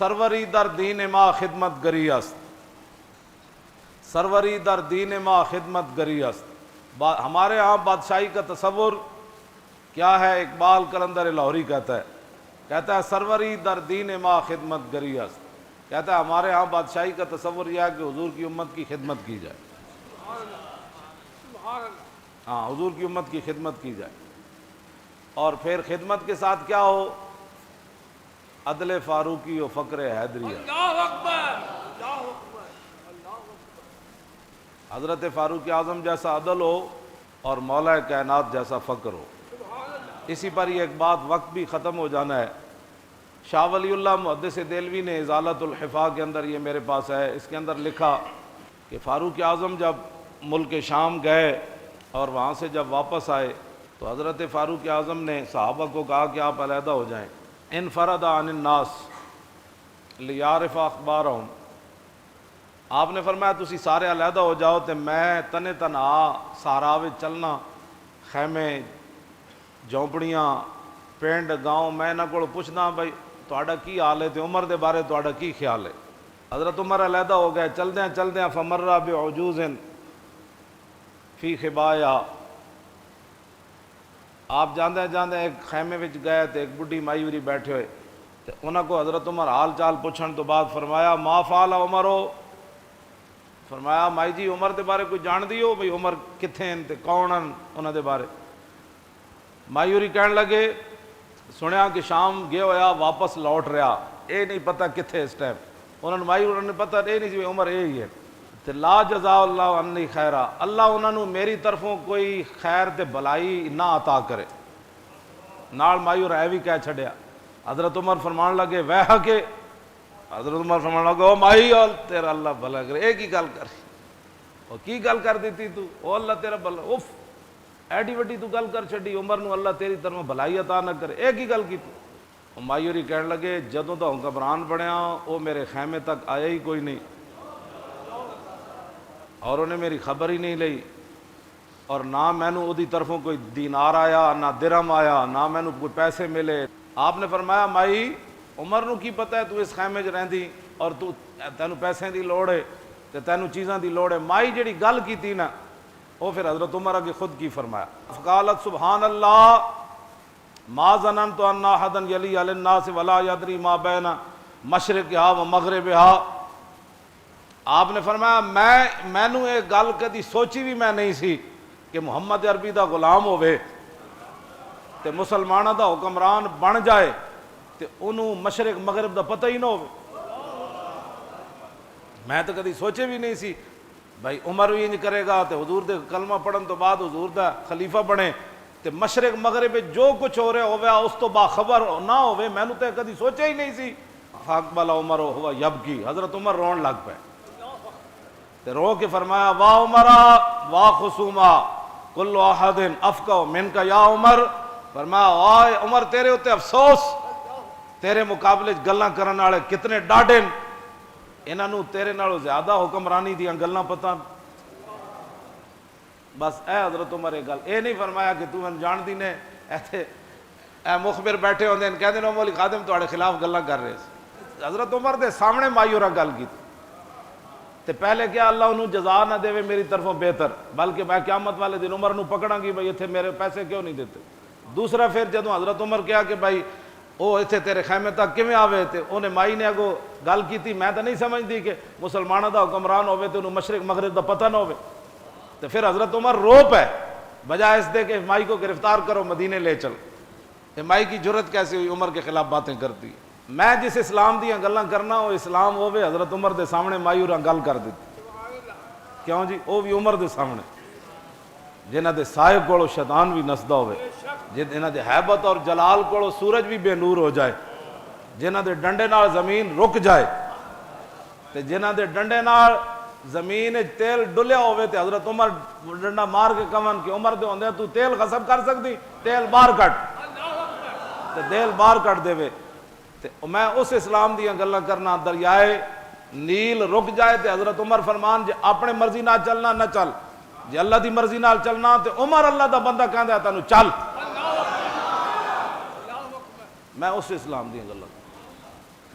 سروری در دین ما خدمت گری است، سروری در دین ما خدمت گری است۔ ہمارے ہاں بادشاہی کا تصور کیا ہے؟ اقبال قلندر لاہوری کہتا ہے سروری در دین ما خدمت گری است، کہتا ہے ہمارے ہاں بادشاہی کا تصور یہ ہے کہ حضور کی امت کی خدمت کی جائے، ہاں حضور کی امت کی خدمت کی جائے، اور پھر خدمت کے ساتھ کیا ہو؟ عدل فاروقی و فقر حیدریہ۔ اللہ اکبر، اللہ اکبر۔ حضرت فاروق اعظم جیسا عدل ہو اور مولا کائنات جیسا فقر ہو۔ اسی پر یہ ایک بات، وقت بھی ختم ہو جانا ہے، شاہ ولی اللہ محدث دہلوی نے ازالۃ الحفاظ کے اندر، یہ میرے پاس ہے، اس کے اندر لکھا کہ فاروق اعظم جب ملک شام گئے اور وہاں سے جب واپس آئے تو حضرت فاروق اعظم نے صحابہ کو کہا کہ آپ علیحدہ ہو جائیں، انفرد عن الناس لیعرف اخبارہم۔ آپ نے فرمایا تسی سارے علیحدہ ہو جاؤ تے میں تنے تنہا صحرا وچ چلنا، خیمے جھونپڑیاں پنڈ گاؤں، میں انہاں کول پوچھنا بھائی تہاڈا کی حال ہے تے عمر دے بارے تہاڈا کی خیال ہے۔ حضرت عمر علیحدہ ہو گئے، چلدیاں فمر بعجوز فی خبایا، آپ جاندے ایک خیمے وچ گئے تے ایک بڈھی مائی وری بیٹھے ہوئے تے انہاں کو حضرت عمر حال چال پوچھن تو بعد فرمایا ما فعل عمرو، فرمایا مائی جی عمر دے بارے کوئی جان دیو بھئی عمر کتھے ہیں تے کون ہیں انہاں دے بارے؟ مائی ہوری کہن لگے سنیا کہ شام گیا ہویا واپس لوٹ رہا، اے نہیں پتہ کتھے اس ٹائم، انہوں نے مائی ہوری نے پتہ اے نہیں سی عمر اے ہی ہے تے لا جزا اللہ عنی خیرہ، اللہ انہوں نے میری طرفوں کوئی خیر تے بلائی نہ عطا کرے۔ نال مائی اور اے بھی کہہ چھڑیا۔ حضرت عمر فرمان لگے ویہ کے، حضرت عمر فرمان لگے او مائی تیرا اللہ بھلا کرے، اے کی گل کر او کی گل کر دیتی تو، او اللہ تیرا بھلا، اف ایڈی وڈی تو گل کر چھڑی، عمر نو اللہ تیری طرف بھلائی عطا نہ کرے، اے کی گل کیتی؟ او مائی ہوری کہن لگے جدوں تو گھبران بنیا او میرے خیمے تک آیا ہی کوئی نہیں، اور انہیں میری خبر ہی نہیں لئی، اور نہ مینوں اودی طرفوں کوئی دینار آیا، نہ درہم آیا، نہ مینوں کوئی پیسے ملے۔ آپ نے فرمایا مائی عمر نو کی پتہ ہے تو اس خیمے 'چ رہندی اور تو تینوں پیسے دی لوڑ ہے تے تینوں چیزاں دی لوڑ ہے۔ مائی جڑی گل کیتی نا وہ پھر حضرت عمر اگے خود کی فرمایا، فقالت سبحان اللہ ما ظننت ان احدا یلی علی الناس ولا یدری ما بین مشرقها و مغربها۔ آپ نے فرمایا مینوں یہ گل کدی سوچی بھی میں نہیں سی کہ محمد عربی دا غلام ہوئے تے مسلمانہ دا حکمران بن جائے تے انہوں مشرق مغرب دا پتہ ہی نہ ہوئے۔ میں تو کدی سوچے بھی نہیں سی بھائی عمر بھی انج کرے گا تے حضور دے کلمہ پڑھن تو بعد حضور دا خلیفہ بنے تے مشرق مغرب جو کچھ ہو رہا ہوئے اس تو باخبر نہ ہوئے، میں نے تو کدی سوچے ہی نہیں سی۔ فاقبل عمر ہوا یبکی، حضرت عمر رون لگ پے تے رو کے فرمایا واہ عمرہ واہ خصومہ کل احد افقہ منکا یا عمر، فرمایا آئے عمر تیرے ہوتے افسوس، تیرے مقابلے گلاں کرن والے کتنے ڈاڈے، انہوں تیرے نالوں زیادہ حکمرانی دیاں گلاں پتہ۔ بس اے حضرت عمر ایک گل اے نہیں فرمایا کہ تو میں جان دی نے ایتھے اے مخبر بیٹھے ہوندے ہیں کہندے نے مولی خادم تواڈے خلاف گلاں کر رہے ہیں۔ حضرت عمر دے سامنے مایورہ گل کی تے پہلے کیا اللہ انہوں جزا نہ دے میری طرفوں بہتر، بلکہ میں قیامت والے دن عمر نو پکڑاں گی بھائی اتھے میرے پیسے کیوں نہیں دیتے۔ دوسرا پھر جدوں حضرت عمر کیا کہ بھائی او اتھے تیرے خیمے تک کیویں آوے تے انہیں مائی نے اگو گل کیتی، میں تو نہیں سمجھ دی کہ مسلمانہ دا حکمران ہوئے تے انہوں مشرق مغرب دا پتہ نہ ہوئے، تو پھر حضرت عمر رو پے بجائے اس دے کہ مائی کو گرفتار کرو مدینے لے چل۔ کہ مائی کی جرت کیسے ہوئی عمر کے خلاف باتیں کرتی؟ میں جس اسلام دیاں گلاں کرنا وہ اسلام ہوئے حضرت عمر دے سامنے مائی اور گل کر دیتی، کیوں جی وہ بھی عمر دے سامنے جنہ دے سائے کولو شیطان بھی نسدا ہوئے، جنہ دے حیبت اور جلال کولو سورج بھی بے نور ہو جائے، جنہ دے ڈنڈے نال زمین رک جائے تے جنہ دے ڈنڈے نال زمین تیل ڈلیا ہوئے تے حضرت عمر ڈنڈا مار کے کمن کہ عمر دے ہوندے تو تیل غصب کر سکتی، تیل باہر کٹ تے تیل باہر کٹ دے وے تے میں اس اسلام دیاں گلاں کرنا۔ دریائے نیل رک جائے تے حضرت عمر فرمان جے اپنے مرضی نال چلنا نہ چل، جے اللہ دی مرضی نال چلنا تے عمر اللہ دا بندہ کہندا ہے تینوں چل۔ میں اس اسلام دیاں گلاں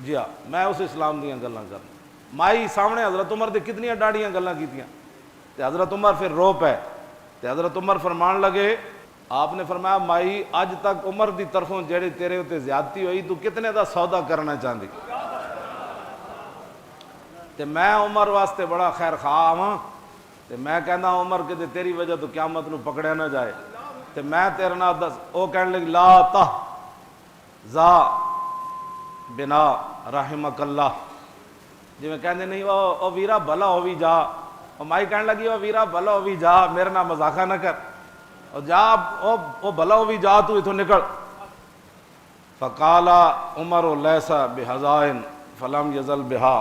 جی ہاں میں اس اسلام دیاں گلاں کرنا مائی سامنے حضرت عمر دے کتنی ڈاڑیاں گلاں کیتیاں تے حضرت عمر پھر رو پے تے حضرت عمر فرمان لگے آپ نے فرمایا مائی اج تک عمر دی طرفوں جڑی تیرے اتے زیادتی ہوئی تو کتنے دا سودا کرنا چاہندی تے میں عمر واسطے بڑا خیر خواہ ہاں تے میں کہنا عمر کہ تیری وجہ تو قیامت نو پکڑیا نہ جائے تے میں تیرے نال دس او کہنے لگی لا تہ زا بنا رحمک اللہ جی میں کہندے نہیں او ویرا بھلا ہووی جا او مائی کہنے لگی او ویرا بھلا ہووی جا میرے نال مذاقہ نہ کر او جا او بھلا ہووی جا تو ایتھوں نکل فقال عمر لیس بحزائن فلم یزل بہا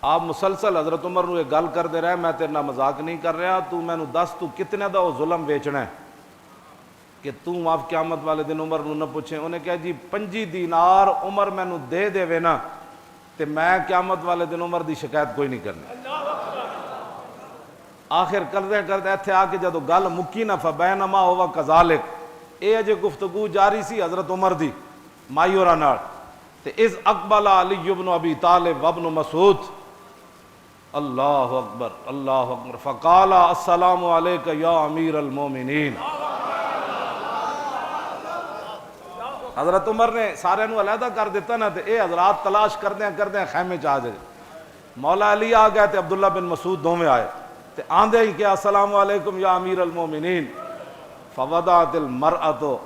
آپ مسلسل حضرت عمر نو ایک گل کرتے رہے میں تیرے نال مذاق نہیں کر رہا تو مینوں دس تو کتنے دا وہ ظلم ویچنا ہے کہ تو آپ قیامت والے دن عمر نو نہ پوچھے انہیں کہا جی 5 دینار عمر مینوں دے دے وے نا تے میں قیامت والے دن عمر دی شکایت کوئی نہیں کرنی آخر کردے کردے ایتھے آ کے جدو گل مکی نہ فبینما ہوا کذالک اے اجے گفتگو جاری سی حضرت عمر دی مائی ہوراں نال تے اذ اقبل علی بن ابی طالب وابن مسعود اللہ اکبر فقال السلام علیک یا امیر المومنین حضرت عمر نے سارے نو علیحدہ کر دیتا نا تے اے حضرات تلاش کردیں خیمے چ آ جائے مولا علی آ گئے تے عبداللہ بن مسعود دوویں آئے تے آندے ہی کیا السلام علیکم یا امیر المومنین فوضعت المرأة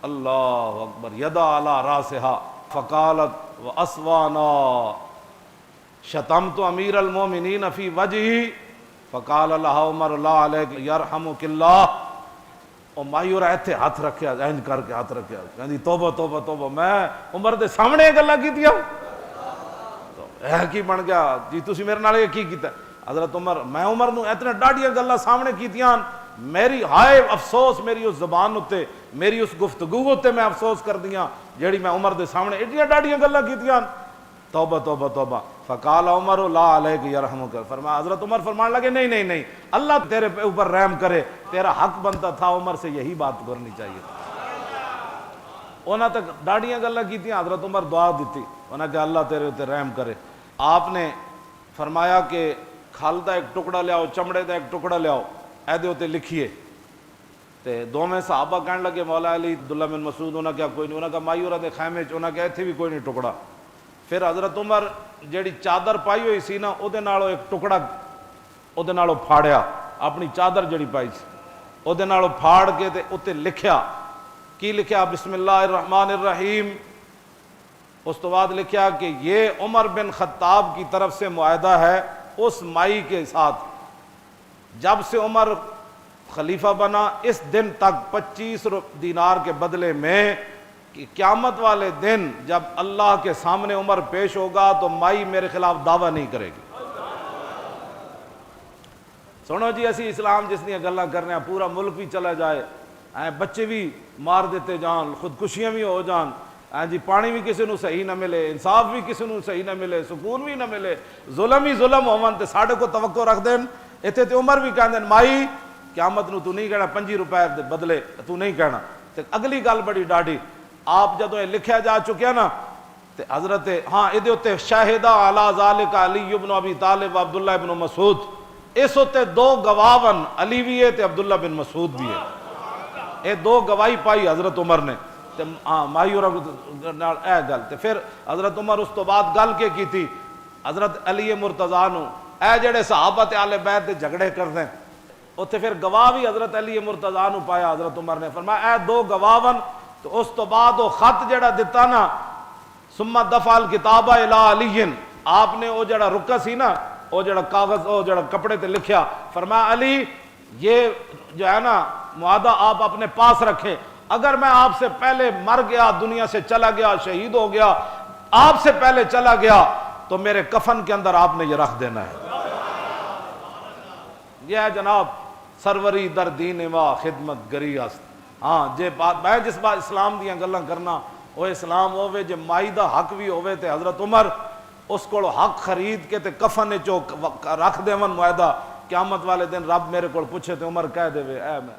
اللہ اکبر یدا علی راسها فقالت واسوانا شتمت امیر المومنین فی وجہی فقال لها عمر لا علیک یرحمک اللہ اور مائی اور ایتھے ہاتھ رکھیا اینج کر کے ہاتھ رکھیا کہندی توبہ توبہ توبہ میں عمر دے سامنے گلاں کیتیاں اے کی بن گیا جی تسی میرے نال کی کیتا حضرت عمر میں عمر نو اتنے ڈاڈیاں گلاں سامنے کیتیاں میری ہائے افسوس میری اس زبان اتے میری اس گفتگو اتے میں افسوس کر دیاں جیڑی میں عمر دے سامنے ایڈیاں ڈاڈیاں گلاں کیتیاں توبہ توبہ توبہ فقال عمر لا علیک یرحمک فرمایا حضرت عمر فرمان لگے نہیں اللہ تیرے اوپر رحم کرے تیرا حق بنتا تھا عمر سے یہی بات کرنی چاہیے انہاں تک ڈاڑیاں گلاں کیتیاں حضرت عمر دعا دیتی انہاں کہ اللہ تیرے اوپر رحم کرے آپ نے فرمایا کہ کھال دا ایک ٹکڑا لیاؤ چمڑے دا ایک ٹکڑا لیاؤ اے دے اوتے لکھیے تے دوویں صحابہ کہنے لگے مولا علی عبداللہ بن مسعود انہاں کیا کوئی نہیں انہاں کا مائی ہوراں دے خیمے چ انہاں کہ ایتھے بھی کوئی نہیں ٹکڑا پھر حضرت عمر جیڑی چادر پائی ہوئی سی نا او دے نالوں ایک ٹکڑا او دے نالوں پھاڑیا اپنی چادر جڑی پائی سی او دے نالوں پھاڑ کے تے اوتے لکھیا کی لکھیا بسم اللہ الرحمن الرحیم اس تو بعد لکھیا کہ یہ عمر بن خطاب کی طرف سے معاہدہ ہے اس مائی کے ساتھ جب سے عمر خلیفہ بنا اس دن تک 25 دینار کے بدلے میں کہ قیامت والے دن جب اللہ کے سامنے عمر پیش ہوگا تو مائی میرے خلاف دعویٰ نہیں کرے گی سنو جی اسی اسلام جس نے گلاں کرنے پورا ملک بھی چلا جائے بچے بھی مار دیتے جان خودکشیاں بھی ہو جان جی پانی بھی کسی نو صحیح نہ ملے انصاف بھی کسی نو صحیح نہ ملے سکون بھی نہ ملے ظلم ہی ظلم ہون تے ساڈے کو توقع رکھ دین ایتھے تے عمر بھی کہندے مائی قیامت نو تو نہیں کہنا 5 روپے دے بدلے تو نہیں کہنا تے اگلی گل بڑی ڈاڈی آپ جدوں یہ لکھیا جا چکیا نا تے حضرت ہاں ادھے اوتے شاہدہ علی ذالک علی بن ابی طالب عبداللہ بن مسعود اس ہوتے 2 گواہن علی بھی ہے تے عبداللہ بن مسعود بھی ہے یہ 2 گواہی پائی حضرت عمر نے تے ہاں مائی اور نال اے گل تے پھر حضرت عمر اس تو بعد گل کے کی تھی حضرت علی مرتضیٰ نو اے جڑے صحابہ تے اہل بیت دے جھگڑے کردے اوتھے پھر گواہ بھی حضرت علی مرتضیٰ نو پایا حضرت عمر نے فرمایا اے 2 گواہن تو اس تو بعد وہ خط جڑا دیتا نا ثم دفع الکتاب الی علی آپ نے وہ جڑا رکا سی نا وہ جڑا کاغذ وہ جڑا کپڑے تے لکھیا فرمایا علی یہ جو ہے نا معاہدہ آپ اپنے پاس رکھیں اگر میں آپ سے پہلے مر گیا دنیا سے چلا گیا شہید ہو گیا آپ سے پہلے چلا گیا تو میرے کفن کے اندر آپ نے یہ رکھ دینا ہے یہ ہے جناب سروری در دین وا خدمت گری است ہاں جے بات میں جس بات اسلام دیاں گلاں کرنا وہ اسلام ہوے جے مائی دا حق بھی ہوے تے حضرت عمر اس کو حق خرید کے تے کفن چو رکھ دیون معاہدہ قیامت والے دن رب میرے کو پوچھے تے عمر کہہ دے اے میں